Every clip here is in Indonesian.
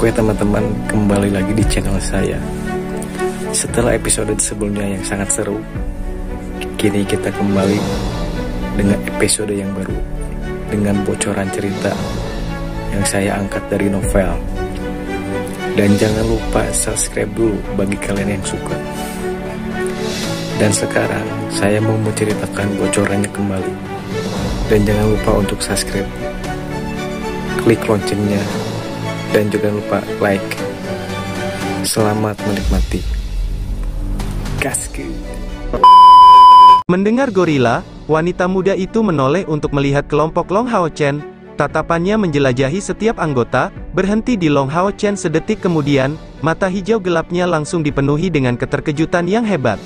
Oke teman-teman, kembali lagi di channel saya. Setelah episode sebelumnya yang sangat seru, kini kita kembali dengan episode yang baru, dengan bocoran cerita yang saya angkat dari novel. Dan jangan lupa subscribe dulu bagi kalian yang suka. Dan sekarang saya mau menceritakan bocorannya kembali. Dan jangan lupa untuk subscribe, klik loncengnya, dan jangan lupa like. Selamat menikmati. Gasku. Mendengar gorila, wanita muda itu menoleh untuk melihat kelompok Long Hao Chen. Tatapannya menjelajahi setiap anggota, berhenti di Long Hao Chen sedetik kemudian, mata hijau gelapnya langsung dipenuhi dengan keterkejutan yang hebat.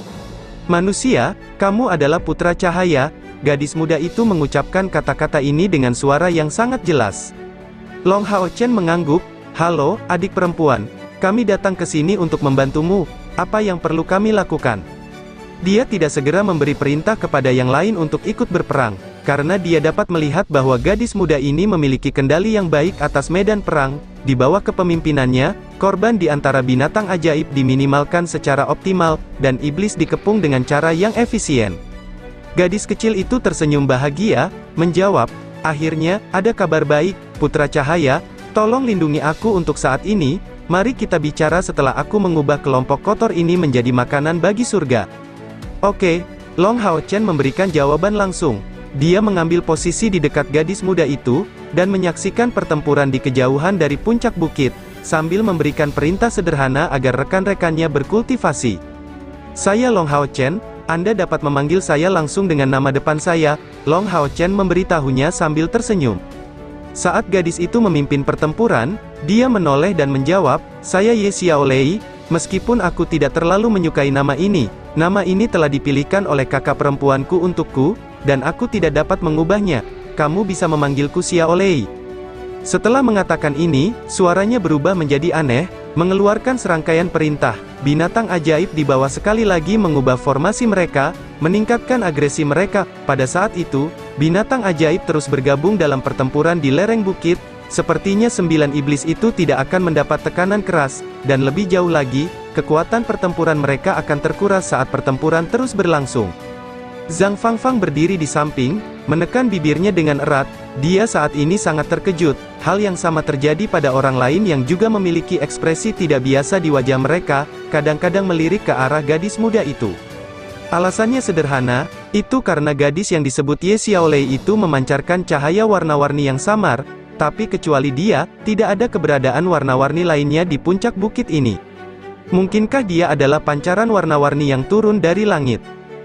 Manusia, kamu adalah putra cahaya. Gadis muda itu mengucapkan kata-kata ini dengan suara yang sangat jelas. Long Hao Chen mengangguk. Halo, adik perempuan. Kami datang ke sini untuk membantumu. Apa yang perlu kami lakukan? Dia tidak segera memberi perintah kepada yang lain untuk ikut berperang, karena dia dapat melihat bahwa gadis muda ini memiliki kendali yang baik atas medan perang. Di bawah kepemimpinannya, korban di antara binatang ajaib diminimalkan secara optimal, dan iblis dikepung dengan cara yang efisien. Gadis kecil itu tersenyum bahagia, menjawab, akhirnya, ada kabar baik, putra cahaya, tolong lindungi aku untuk saat ini. Mari kita bicara setelah aku mengubah kelompok kotor ini menjadi makanan bagi surga. Oke, Long Hao Chen memberikan jawaban langsung. Dia mengambil posisi di dekat gadis muda itu, dan menyaksikan pertempuran di kejauhan dari puncak bukit, sambil memberikan perintah sederhana agar rekan-rekannya berkultivasi. Saya Long Hao Chen, Anda dapat memanggil saya langsung dengan nama depan saya. Long Hao Chen memberitahunya sambil tersenyum. Saat gadis itu memimpin pertempuran, dia menoleh dan menjawab, saya Ye Xiaolei, meskipun aku tidak terlalu menyukai nama ini telah dipilihkan oleh kakak perempuanku untukku, dan aku tidak dapat mengubahnya. Kamu bisa memanggilku Xiaolei. Setelah mengatakan ini, suaranya berubah menjadi aneh, mengeluarkan serangkaian perintah. Binatang ajaib di bawah sekali lagi mengubah formasi mereka, meningkatkan agresi mereka. Pada saat itu, binatang ajaib terus bergabung dalam pertempuran di lereng bukit. Sepertinya 9 iblis itu tidak akan mendapat tekanan keras, dan lebih jauh lagi, kekuatan pertempuran mereka akan terkuras saat pertempuran terus berlangsung. Zhang Fangfang berdiri di samping, menekan bibirnya dengan erat. Dia saat ini sangat terkejut. Hal yang sama terjadi pada orang lain yang juga memiliki ekspresi tidak biasa di wajah mereka, kadang-kadang melirik ke arah gadis muda itu. Alasannya sederhana, itu karena gadis yang disebut Ye Xiaolei itu memancarkan cahaya warna-warni yang samar, tapi kecuali dia, tidak ada keberadaan warna-warni lainnya di puncak bukit ini. Mungkinkah dia adalah pancaran warna-warni yang turun dari langit?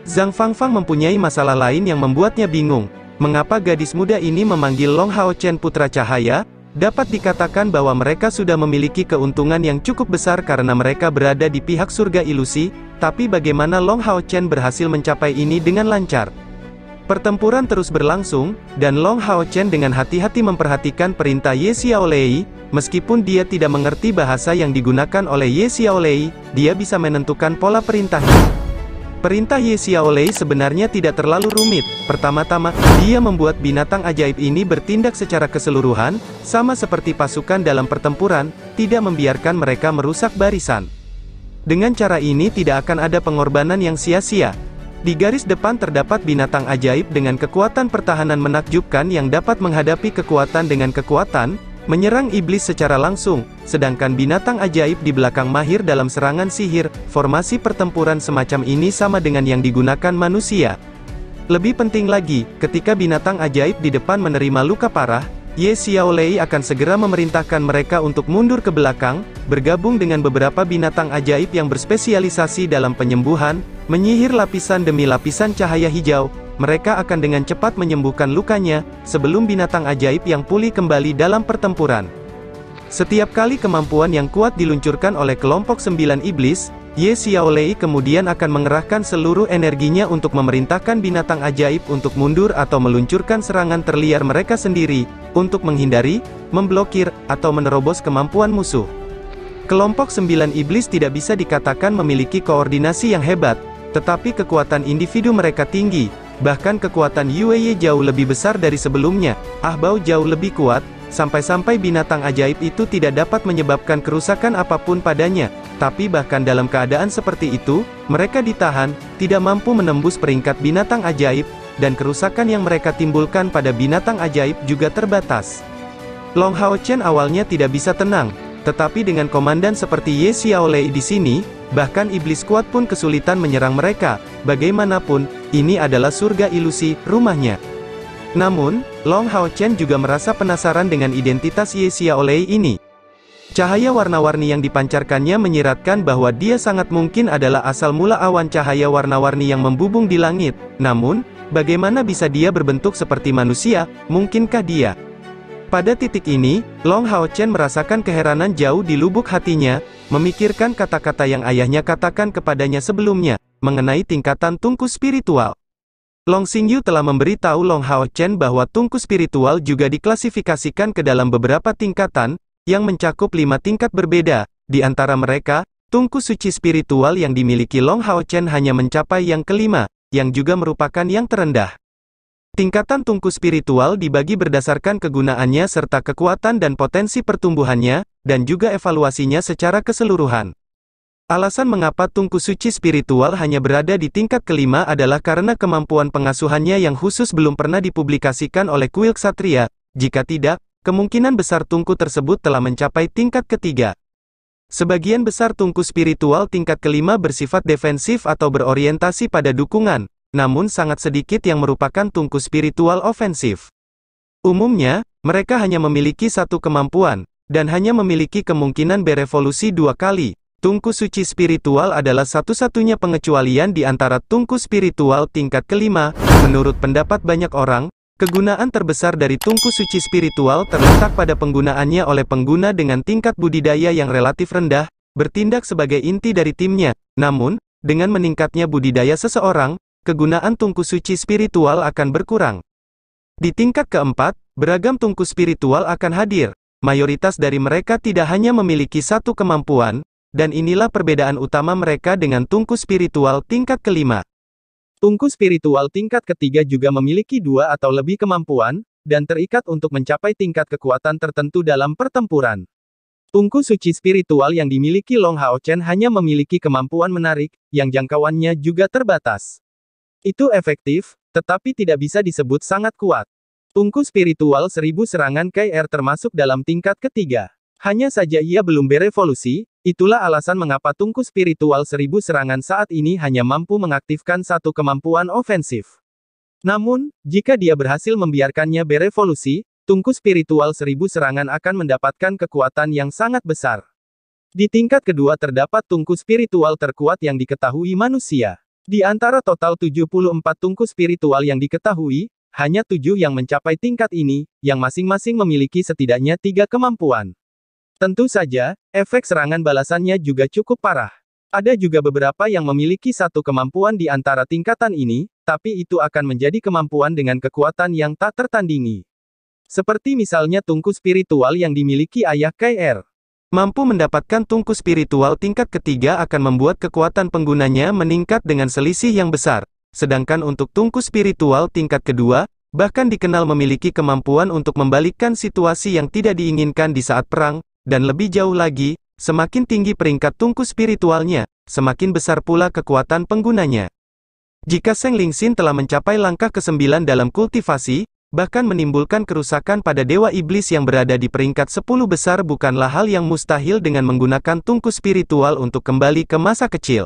Zhang Fangfang mempunyai masalah lain yang membuatnya bingung. Mengapa gadis muda ini memanggil Long Hao Chen putra cahaya? Dapat dikatakan bahwa mereka sudah memiliki keuntungan yang cukup besar karena mereka berada di pihak surga ilusi, tapi bagaimana Long Hao Chen berhasil mencapai ini dengan lancar? Pertempuran terus berlangsung, dan Long Hao Chen dengan hati-hati memperhatikan perintah Ye Xiaolei. Meskipun dia tidak mengerti bahasa yang digunakan oleh Ye Xiaolei, dia bisa menentukan pola perintahnya. Perintah Ye Xiaolei sebenarnya tidak terlalu rumit. Pertama-tama, dia membuat binatang ajaib ini bertindak secara keseluruhan, sama seperti pasukan dalam pertempuran, tidak membiarkan mereka merusak barisan. Dengan cara ini tidak akan ada pengorbanan yang sia-sia. Di garis depan terdapat binatang ajaib dengan kekuatan pertahanan menakjubkan yang dapat menghadapi kekuatan dengan kekuatan, menyerang iblis secara langsung, sedangkan binatang ajaib di belakang mahir dalam serangan sihir. Formasi pertempuran semacam ini sama dengan yang digunakan manusia. Lebih penting lagi, ketika binatang ajaib di depan menerima luka parah, Ye Xiaolei akan segera memerintahkan mereka untuk mundur ke belakang, bergabung dengan beberapa binatang ajaib yang berspesialisasi dalam penyembuhan, menyihir lapisan demi lapisan cahaya hijau. Mereka akan dengan cepat menyembuhkan lukanya, sebelum binatang ajaib yang pulih kembali dalam pertempuran. Setiap kali kemampuan yang kuat diluncurkan oleh kelompok 9 iblis, Ye Xiaolei kemudian akan mengerahkan seluruh energinya untuk memerintahkan binatang ajaib untuk mundur atau meluncurkan serangan terliar mereka sendiri, untuk menghindari, memblokir, atau menerobos kemampuan musuh. Kelompok 9 iblis tidak bisa dikatakan memiliki koordinasi yang hebat, tetapi kekuatan individu mereka tinggi. Bahkan kekuatan Yue jauh lebih besar dari sebelumnya. Ahbao jauh lebih kuat, sampai-sampai binatang ajaib itu tidak dapat menyebabkan kerusakan apapun padanya. Tapi bahkan dalam keadaan seperti itu, mereka ditahan, tidak mampu menembus peringkat binatang ajaib, dan kerusakan yang mereka timbulkan pada binatang ajaib juga terbatas. Long Hao Chen awalnya tidak bisa tenang, tetapi dengan komandan seperti Ye Xiaolei di sini, bahkan iblis kuat pun kesulitan menyerang mereka. Bagaimanapun, ini adalah surga ilusi, rumahnya. Namun, Long Hao Chen juga merasa penasaran dengan identitas Ye Xiaolei ini. Cahaya warna-warni yang dipancarkannya menyiratkan bahwa dia sangat mungkin adalah asal mula awan cahaya warna-warni yang membubung di langit. Namun, bagaimana bisa dia berbentuk seperti manusia? Mungkinkah dia? Pada titik ini, Long Hao Chen merasakan keheranan jauh di lubuk hatinya, memikirkan kata-kata yang ayahnya katakan kepadanya sebelumnya, mengenai tingkatan tungku spiritual. Long Xingyu telah memberitahu Long Hao Chen bahwa tungku spiritual juga diklasifikasikan ke dalam beberapa tingkatan, yang mencakup 5 tingkat berbeda. Di antara mereka, tungku suci spiritual yang dimiliki Long Hao Chen hanya mencapai yang kelima, yang juga merupakan yang terendah. Tingkatan tungku spiritual dibagi berdasarkan kegunaannya serta kekuatan dan potensi pertumbuhannya, dan juga evaluasinya secara keseluruhan. Alasan mengapa tungku suci spiritual hanya berada di tingkat kelima adalah karena kemampuan pengasuhannya yang khusus belum pernah dipublikasikan oleh kuil ksatria. Jika tidak, kemungkinan besar tungku tersebut telah mencapai tingkat ketiga. Sebagian besar tungku spiritual tingkat kelima bersifat defensif atau berorientasi pada dukungan, namun sangat sedikit yang merupakan tungku spiritual ofensif. Umumnya, mereka hanya memiliki satu kemampuan, dan hanya memiliki kemungkinan berevolusi 2 kali. Tungku suci spiritual adalah satu-satunya pengecualian di antara tungku spiritual tingkat kelima. Menurut pendapat banyak orang, kegunaan terbesar dari tungku suci spiritual terletak pada penggunaannya oleh pengguna dengan tingkat budidaya yang relatif rendah, bertindak sebagai inti dari timnya. Namun, dengan meningkatnya budidaya seseorang, kegunaan tungku suci spiritual akan berkurang. Di tingkat keempat, beragam tungku spiritual akan hadir. Mayoritas dari mereka tidak hanya memiliki satu kemampuan, dan inilah perbedaan utama mereka dengan tungku spiritual tingkat kelima. Tungku spiritual tingkat ketiga juga memiliki 2 atau lebih kemampuan, dan terikat untuk mencapai tingkat kekuatan tertentu dalam pertempuran. Tungku suci spiritual yang dimiliki Long Hao Chen hanya memiliki kemampuan menarik, yang jangkauannya juga terbatas. Itu efektif, tetapi tidak bisa disebut sangat kuat. Tungku spiritual 1000 serangan KR termasuk dalam tingkat ketiga. Hanya saja ia belum berevolusi, itulah alasan mengapa tungku spiritual 1000 serangan saat ini hanya mampu mengaktifkan satu kemampuan ofensif. Namun, jika dia berhasil membiarkannya berevolusi, tungku spiritual 1000 serangan akan mendapatkan kekuatan yang sangat besar. Di tingkat kedua terdapat tungku spiritual terkuat yang diketahui manusia. Di antara total 74 tungku spiritual yang diketahui, hanya 7 yang mencapai tingkat ini, yang masing-masing memiliki setidaknya 3 kemampuan. Tentu saja, efek serangan balasannya juga cukup parah. Ada juga beberapa yang memiliki satu kemampuan di antara tingkatan ini, tapi itu akan menjadi kemampuan dengan kekuatan yang tak tertandingi. Seperti misalnya tungku spiritual yang dimiliki ayah KR. Mampu mendapatkan tungku spiritual tingkat ketiga akan membuat kekuatan penggunanya meningkat dengan selisih yang besar. Sedangkan untuk tungku spiritual tingkat kedua, bahkan dikenal memiliki kemampuan untuk membalikkan situasi yang tidak diinginkan di saat perang. Dan lebih jauh lagi, semakin tinggi peringkat tungku spiritualnya, semakin besar pula kekuatan penggunanya. Jika Zheng Lingxin telah mencapai langkah ke-9 dalam kultivasi, bahkan menimbulkan kerusakan pada Dewa Iblis yang berada di peringkat 10 besar bukanlah hal yang mustahil dengan menggunakan tungku spiritual untuk kembali ke masa kecil.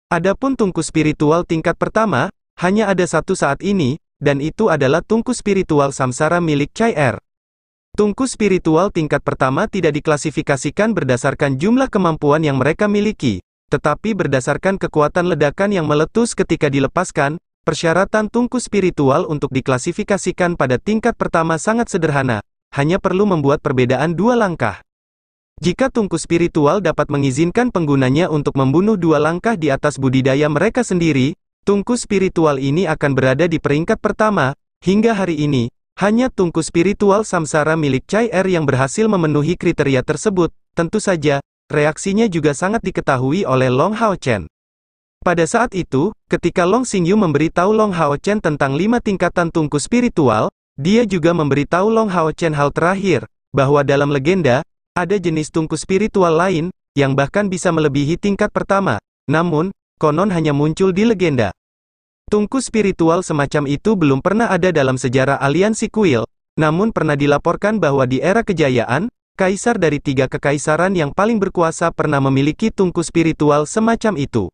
Adapun tungku spiritual tingkat pertama, hanya ada satu saat ini, dan itu adalah tungku spiritual samsara milik Chai Er. Tungku spiritual tingkat pertama tidak diklasifikasikan berdasarkan jumlah kemampuan yang mereka miliki, tetapi berdasarkan kekuatan ledakan yang meletus ketika dilepaskan. Persyaratan tungku spiritual untuk diklasifikasikan pada tingkat pertama sangat sederhana, hanya perlu membuat perbedaan 2 langkah. Jika tungku spiritual dapat mengizinkan penggunanya untuk membunuh 2 langkah di atas budidaya mereka sendiri, tungku spiritual ini akan berada di peringkat pertama. Hingga hari ini, hanya tungku spiritual samsara milik Chai Er yang berhasil memenuhi kriteria tersebut. Tentu saja, reaksinya juga sangat diketahui oleh Long Hao Chen. Pada saat itu, ketika Long Xingyu memberitahu Long Hao Chen tentang 5 tingkatan tungku spiritual, Dia juga memberitahu Long Hao Chen hal terakhir, bahwa dalam legenda, ada jenis tungku spiritual lain, yang bahkan bisa melebihi tingkat pertama, namun, konon hanya muncul di legenda. Tungku spiritual semacam itu belum pernah ada dalam sejarah aliansi kuil, namun pernah dilaporkan bahwa di era kejayaan, kaisar dari 3 kekaisaran yang paling berkuasa pernah memiliki tungku spiritual semacam itu.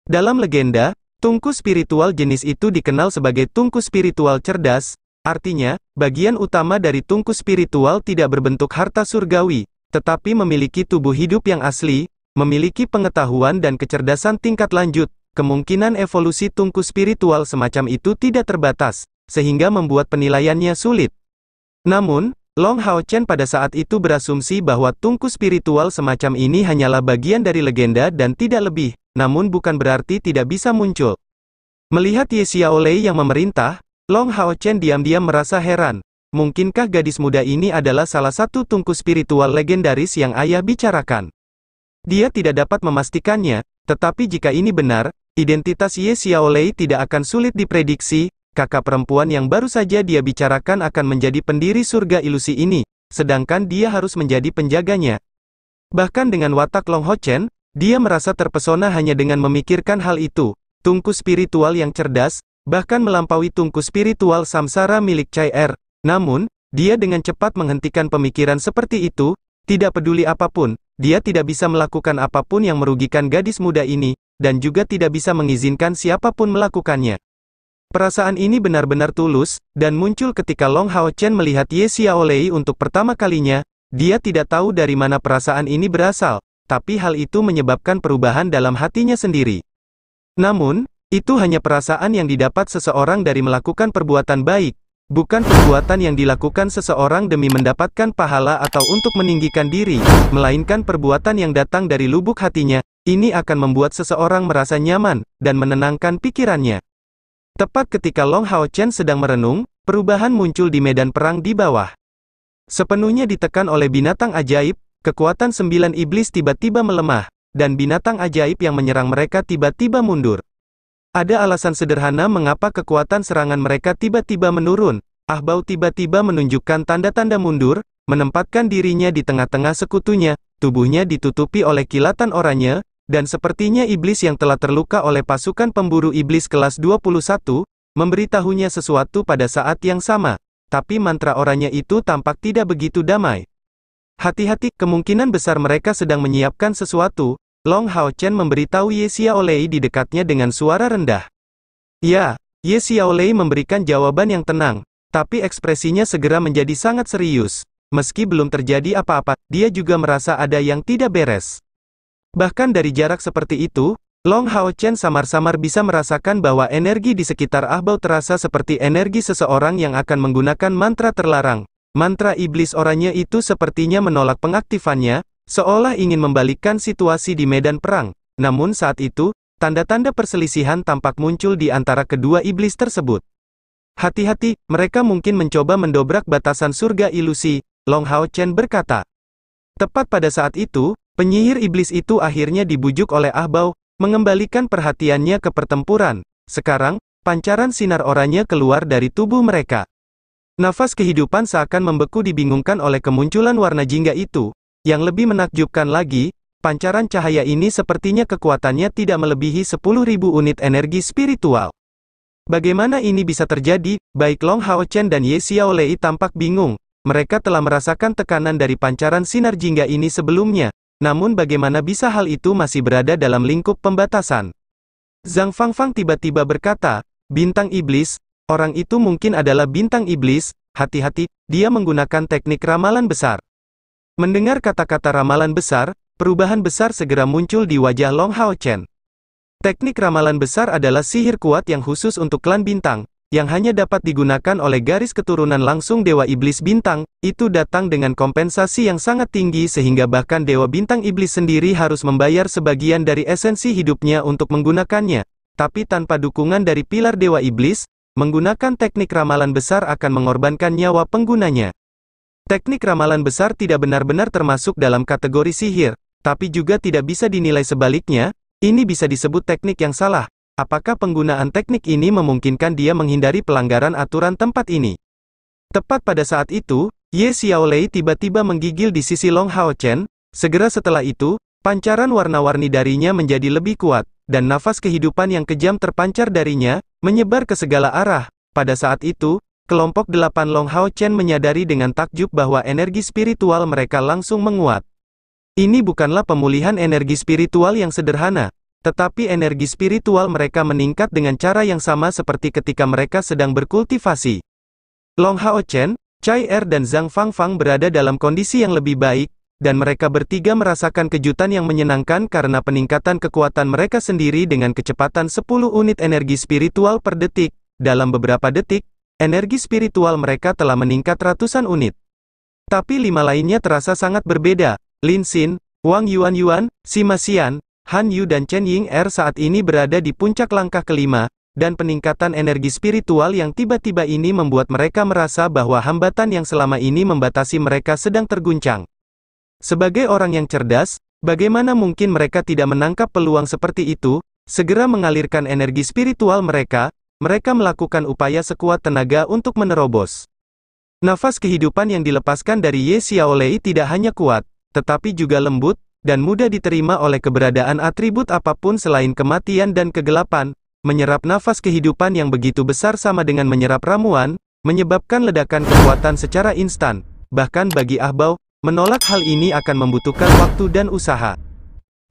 Dalam legenda, tungku spiritual jenis itu dikenal sebagai tungku spiritual cerdas. Artinya, bagian utama dari tungku spiritual tidak berbentuk harta surgawi, tetapi memiliki tubuh hidup yang asli, memiliki pengetahuan dan kecerdasan tingkat lanjut. Kemungkinan evolusi tungku spiritual semacam itu tidak terbatas, sehingga membuat penilaiannya sulit. Namun, Long Hao Chen pada saat itu berasumsi bahwa tungku spiritual semacam ini hanyalah bagian dari legenda dan tidak lebih, namun bukan berarti tidak bisa muncul. Melihat Ye Xiaolei yang memerintah, Long Hao Chen diam-diam merasa heran. Mungkinkah gadis muda ini adalah salah satu tungku spiritual legendaris yang ayah bicarakan? Dia tidak dapat memastikannya, tetapi jika ini benar, identitas Ye Xiaolei tidak akan sulit diprediksi. Kakak perempuan yang baru saja dia bicarakan akan menjadi pendiri surga ilusi ini, sedangkan dia harus menjadi penjaganya. Bahkan dengan watak Long Hao Chen, dia merasa terpesona hanya dengan memikirkan hal itu. Tungku spiritual yang cerdas, bahkan melampaui tungku spiritual samsara milik Chai Er. Namun, dia dengan cepat menghentikan pemikiran seperti itu, tidak peduli apapun, dia tidak bisa melakukan apapun yang merugikan gadis muda ini, dan juga tidak bisa mengizinkan siapapun melakukannya. Perasaan ini benar-benar tulus, dan muncul ketika Long Hao Chen melihat Ye Xiaolei untuk pertama kalinya. Dia tidak tahu dari mana perasaan ini berasal, tapi hal itu menyebabkan perubahan dalam hatinya sendiri. Namun, itu hanya perasaan yang didapat seseorang dari melakukan perbuatan baik, bukan perbuatan yang dilakukan seseorang demi mendapatkan pahala atau untuk meninggikan diri, melainkan perbuatan yang datang dari lubuk hatinya. Ini akan membuat seseorang merasa nyaman, dan menenangkan pikirannya. Tepat ketika Long Hao Chen sedang merenung, perubahan muncul di medan perang di bawah. Sepenuhnya ditekan oleh binatang ajaib, kekuatan 9 iblis tiba-tiba melemah, dan binatang ajaib yang menyerang mereka tiba-tiba mundur. Ada alasan sederhana mengapa kekuatan serangan mereka tiba-tiba menurun. Ahbao tiba-tiba menunjukkan tanda-tanda mundur, menempatkan dirinya di tengah-tengah sekutunya, tubuhnya ditutupi oleh kilatan oranye, dan sepertinya iblis yang telah terluka oleh pasukan pemburu iblis kelas 21, memberitahunya sesuatu pada saat yang sama. Tapi mantra oranye itu tampak tidak begitu damai. Hati-hati, kemungkinan besar mereka sedang menyiapkan sesuatu. Long Hao Chen memberitahu Ye Xiaolei di dekatnya dengan suara rendah. Ya, Ye Xiaolei memberikan jawaban yang tenang, tapi ekspresinya segera menjadi sangat serius. Meski belum terjadi apa-apa, dia juga merasa ada yang tidak beres. Bahkan dari jarak seperti itu, Long Hao Chen samar-samar bisa merasakan bahwa energi di sekitar Ahbao terasa seperti energi seseorang yang akan menggunakan mantra terlarang. Mantra iblis oranye itu sepertinya menolak pengaktifannya, seolah ingin membalikkan situasi di medan perang. Namun saat itu, tanda-tanda perselisihan tampak muncul di antara kedua iblis tersebut. Hati-hati, mereka mungkin mencoba mendobrak batasan surga ilusi, Long Hao Chen berkata. Tepat pada saat itu, penyihir iblis itu akhirnya dibujuk oleh Ahbao, mengembalikan perhatiannya ke pertempuran. Sekarang, pancaran sinar oranye keluar dari tubuh mereka. Nafas kehidupan seakan membeku dibingungkan oleh kemunculan warna jingga itu. Yang lebih menakjubkan lagi, pancaran cahaya ini sepertinya kekuatannya tidak melebihi 10.000 unit energi spiritual. Bagaimana ini bisa terjadi? Baik Long Hao Chen dan Ye Xiaolei tampak bingung. Mereka telah merasakan tekanan dari pancaran sinar jingga ini sebelumnya. Namun bagaimana bisa hal itu masih berada dalam lingkup pembatasan? Zhang Fangfang tiba-tiba berkata, bintang iblis, orang itu mungkin adalah bintang iblis, hati-hati, dia menggunakan teknik ramalan besar. Mendengar kata-kata ramalan besar, perubahan besar segera muncul di wajah Long Hao Chen. Teknik ramalan besar adalah sihir kuat yang khusus untuk klan bintang, yang hanya dapat digunakan oleh garis keturunan langsung Dewa Iblis Bintang. Itu datang dengan kompensasi yang sangat tinggi sehingga bahkan Dewa Bintang Iblis sendiri harus membayar sebagian dari esensi hidupnya untuk menggunakannya. Tapi tanpa dukungan dari pilar Dewa Iblis, menggunakan teknik ramalan besar akan mengorbankan nyawa penggunanya. Teknik ramalan besar tidak benar-benar termasuk dalam kategori sihir, tapi juga tidak bisa dinilai sebaliknya. Ini bisa disebut teknik yang salah. Apakah penggunaan teknik ini memungkinkan dia menghindari pelanggaran aturan tempat ini? Tepat pada saat itu, Ye Xiaolei tiba-tiba menggigil di sisi Long Hao Chen. Segera setelah itu, pancaran warna-warni darinya menjadi lebih kuat, dan nafas kehidupan yang kejam terpancar darinya, menyebar ke segala arah. Pada saat itu, kelompok 8 Long Hao Chen menyadari dengan takjub bahwa energi spiritual mereka langsung menguat. Ini bukanlah pemulihan energi spiritual yang sederhana, tetapi energi spiritual mereka meningkat dengan cara yang sama seperti ketika mereka sedang berkultivasi. Long Hao Chen, Cai Er dan Zhang Fangfang berada dalam kondisi yang lebih baik, dan mereka bertiga merasakan kejutan yang menyenangkan karena peningkatan kekuatan mereka sendiri dengan kecepatan 10 unit energi spiritual per detik. Dalam beberapa detik, energi spiritual mereka telah meningkat ratusan unit. Tapi 5 lainnya terasa sangat berbeda. Lin Xin, Wang Yuan, Sima Xian, Han Yu dan Chen Ying-er saat ini berada di puncak langkah kelima, dan peningkatan energi spiritual yang tiba-tiba ini membuat mereka merasa bahwa hambatan yang selama ini membatasi mereka sedang terguncang. Sebagai orang yang cerdas, bagaimana mungkin mereka tidak menangkap peluang seperti itu? Segera mengalirkan energi spiritual mereka melakukan upaya sekuat tenaga untuk menerobos. Nafas kehidupan yang dilepaskan dari Ye Xiaolei tidak hanya kuat, tetapi juga lembut, dan mudah diterima oleh keberadaan atribut apapun selain kematian dan kegelapan. Menyerap nafas kehidupan yang begitu besar sama dengan menyerap ramuan, menyebabkan ledakan kekuatan secara instan. Bahkan bagi Ahbao, menolak hal ini akan membutuhkan waktu dan usaha.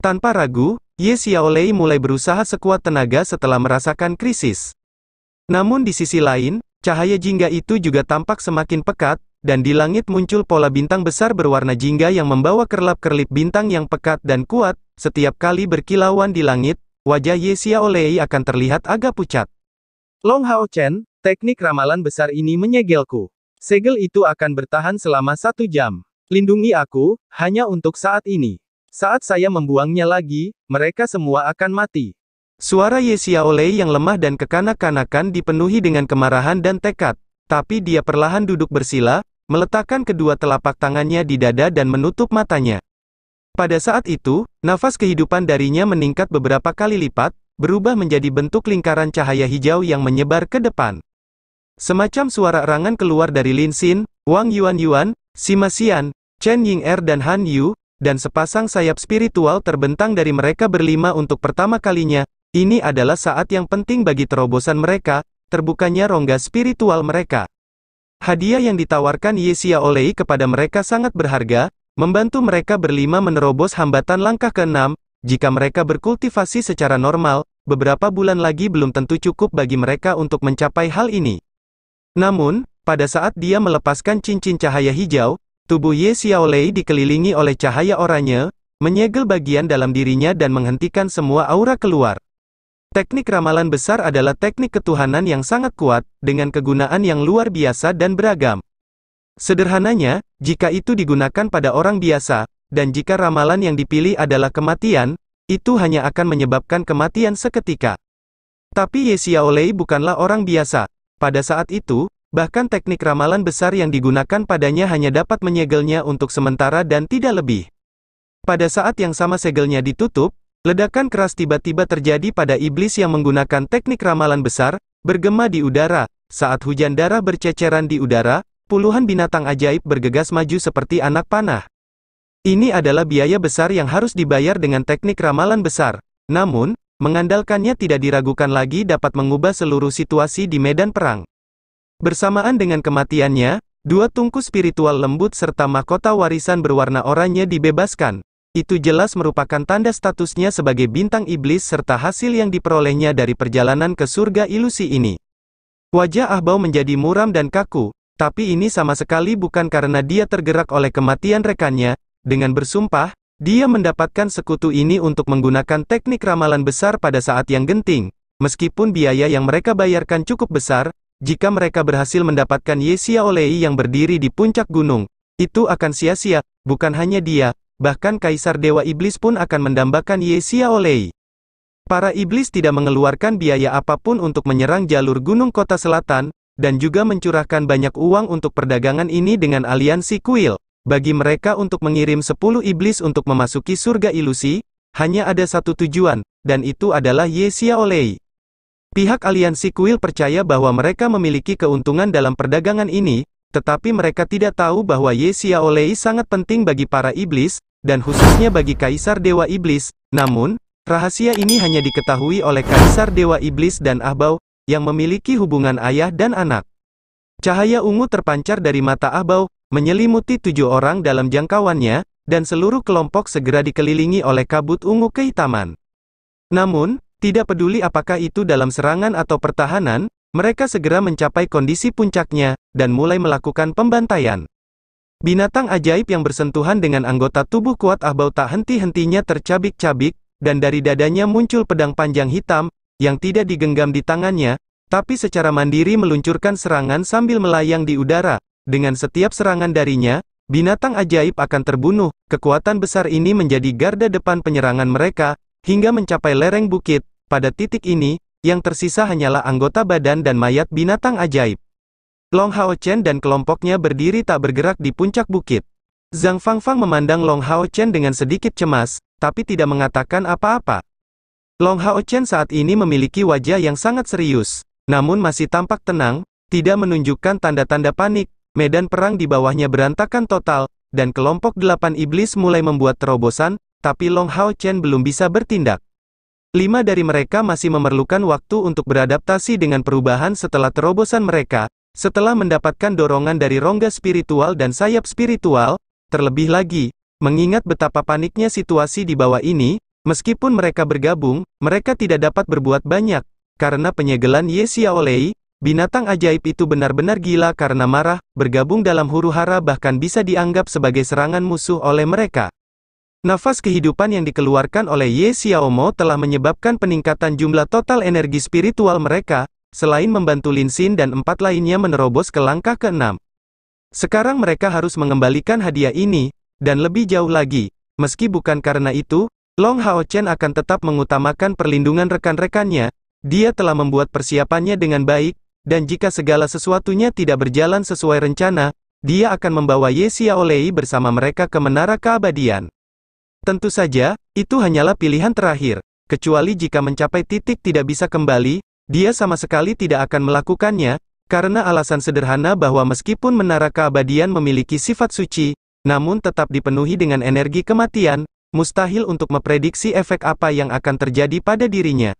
Tanpa ragu, Ye Xiaolei mulai berusaha sekuat tenaga setelah merasakan krisis. Namun di sisi lain, cahaya jingga itu juga tampak semakin pekat, dan di langit muncul pola bintang besar berwarna jingga yang membawa kerlap-kerlip bintang yang pekat dan kuat. Setiap kali berkilauan di langit, wajah Ye Xiaolei akan terlihat agak pucat. Long Hao Chen, teknik ramalan besar ini menyegelku. Segel itu akan bertahan selama 1 jam. Lindungi aku, hanya untuk saat ini. Saat saya membuangnya lagi, mereka semua akan mati. Suara Ye Xiaolei yang lemah dan kekanak-kanakan dipenuhi dengan kemarahan dan tekad. Tapi dia perlahan duduk bersila, meletakkan kedua telapak tangannya di dada dan menutup matanya. Pada saat itu, nafas kehidupan darinya meningkat beberapa kali lipat, berubah menjadi bentuk lingkaran cahaya hijau yang menyebar ke depan. Semacam suara erangan keluar dari Lin Xin, Wang Yuan, Sima Xian, Chen Ying-er dan Han Yu, dan sepasang sayap spiritual terbentang dari mereka berlima untuk pertama kalinya. Ini adalah saat yang penting bagi terobosan mereka, terbukanya rongga spiritual mereka. Hadiah yang ditawarkan Ye Xiaolei kepada mereka sangat berharga, membantu mereka berlima menerobos hambatan langkah ke-6. Jika mereka berkultivasi secara normal, beberapa bulan lagi belum tentu cukup bagi mereka untuk mencapai hal ini. Namun, pada saat dia melepaskan cincin cahaya hijau, tubuh Ye Xiaolei dikelilingi oleh cahaya oranye, menyegel bagian dalam dirinya dan menghentikan semua aura keluar. Teknik ramalan besar adalah teknik ketuhanan yang sangat kuat, dengan kegunaan yang luar biasa dan beragam. Sederhananya, jika itu digunakan pada orang biasa, dan jika ramalan yang dipilih adalah kematian, itu hanya akan menyebabkan kematian seketika. Tapi Ye Xiaolei bukanlah orang biasa. Pada saat itu, bahkan teknik ramalan besar yang digunakan padanya hanya dapat menyegelnya untuk sementara dan tidak lebih. Pada saat yang sama segelnya ditutup, ledakan keras tiba-tiba terjadi pada iblis yang menggunakan teknik ramalan besar, bergema di udara. Saat hujan darah berceceran di udara, puluhan binatang ajaib bergegas maju seperti anak panah. Ini adalah biaya besar yang harus dibayar dengan teknik ramalan besar. Namun, mengandalkannya tidak diragukan lagi dapat mengubah seluruh situasi di medan perang. Bersamaan dengan kematiannya, 2 tungku spiritual lembut serta mahkota warisan berwarna oranye dibebaskan. Itu jelas merupakan tanda statusnya sebagai bintang iblis serta hasil yang diperolehnya dari perjalanan ke surga ilusi ini. Wajah Ahbao menjadi muram dan kaku, tapi ini sama sekali bukan karena dia tergerak oleh kematian rekannya. Dengan bersumpah, dia mendapatkan sekutu ini untuk menggunakan teknik ramalan besar pada saat yang genting. Meskipun biaya yang mereka bayarkan cukup besar, jika mereka berhasil mendapatkan Ye Xiaolei yang berdiri di puncak gunung, itu akan sia-sia. Bukan hanya dia, bahkan Kaisar Dewa Iblis pun akan mendambakan Ye Xiaolei. Para iblis tidak mengeluarkan biaya apapun untuk menyerang jalur gunung kota selatan, dan juga mencurahkan banyak uang untuk perdagangan ini dengan aliansi kuil. Bagi mereka untuk mengirim 10 iblis untuk memasuki surga ilusi, hanya ada satu tujuan, dan itu adalah Ye Xiaolei. Pihak aliansi kuil percaya bahwa mereka memiliki keuntungan dalam perdagangan ini, tetapi mereka tidak tahu bahwa Ye Xiaolei sangat penting bagi para iblis, dan khususnya bagi Kaisar Dewa Iblis. Namun, rahasia ini hanya diketahui oleh Kaisar Dewa Iblis dan Ahbao, yang memiliki hubungan ayah dan anak. Cahaya ungu terpancar dari mata Ahbao, menyelimuti 7 orang dalam jangkauannya, dan seluruh kelompok segera dikelilingi oleh kabut ungu kehitaman. Namun, tidak peduli apakah itu dalam serangan atau pertahanan, mereka segera mencapai kondisi puncaknya, dan mulai melakukan pembantaian. Binatang ajaib yang bersentuhan dengan anggota tubuh kuat Ahbao tak henti-hentinya tercabik-cabik, dan dari dadanya muncul pedang panjang hitam, yang tidak digenggam di tangannya, tapi secara mandiri meluncurkan serangan sambil melayang di udara. Dengan setiap serangan darinya, binatang ajaib akan terbunuh. Kekuatan besar ini menjadi garda depan penyerangan mereka, hingga mencapai lereng bukit. Pada titik ini, yang tersisa hanyalah anggota badan dan mayat binatang ajaib. Long Hao Chen dan kelompoknya berdiri tak bergerak di puncak bukit. Zhang Fangfang memandang Long Hao Chen dengan sedikit cemas, tapi tidak mengatakan apa-apa. Long Hao Chen saat ini memiliki wajah yang sangat serius, namun masih tampak tenang, tidak menunjukkan tanda-tanda panik. Medan perang di bawahnya berantakan total, dan kelompok 8 iblis mulai membuat terobosan, tapi Long Hao Chen belum bisa bertindak. 5 dari mereka masih memerlukan waktu untuk beradaptasi dengan perubahan setelah terobosan mereka, setelah mendapatkan dorongan dari rongga spiritual dan sayap spiritual. Terlebih lagi, mengingat betapa paniknya situasi di bawah ini, meskipun mereka bergabung, mereka tidak dapat berbuat banyak, karena penyegelan Ye Xiaolei. Binatang ajaib itu benar-benar gila karena marah, bergabung dalam huru-hara bahkan bisa dianggap sebagai serangan musuh oleh mereka. Nafas kehidupan yang dikeluarkan oleh Ye Xiaomo telah menyebabkan peningkatan jumlah total energi spiritual mereka, selain membantu Lin Xin dan 4 lainnya menerobos ke langkah ke-6. Sekarang mereka harus mengembalikan hadiah ini, dan lebih jauh lagi. Meski bukan karena itu, Long Hao Chen akan tetap mengutamakan perlindungan rekan-rekannya. Dia telah membuat persiapannya dengan baik, dan jika segala sesuatunya tidak berjalan sesuai rencana, dia akan membawa Ye Xiaolei bersama mereka ke menara keabadian. Tentu saja, itu hanyalah pilihan terakhir. Kecuali jika mencapai titik tidak bisa kembali, dia sama sekali tidak akan melakukannya, karena alasan sederhana bahwa meskipun menara keabadian memiliki sifat suci, namun tetap dipenuhi dengan energi kematian, mustahil untuk memprediksi efek apa yang akan terjadi pada dirinya.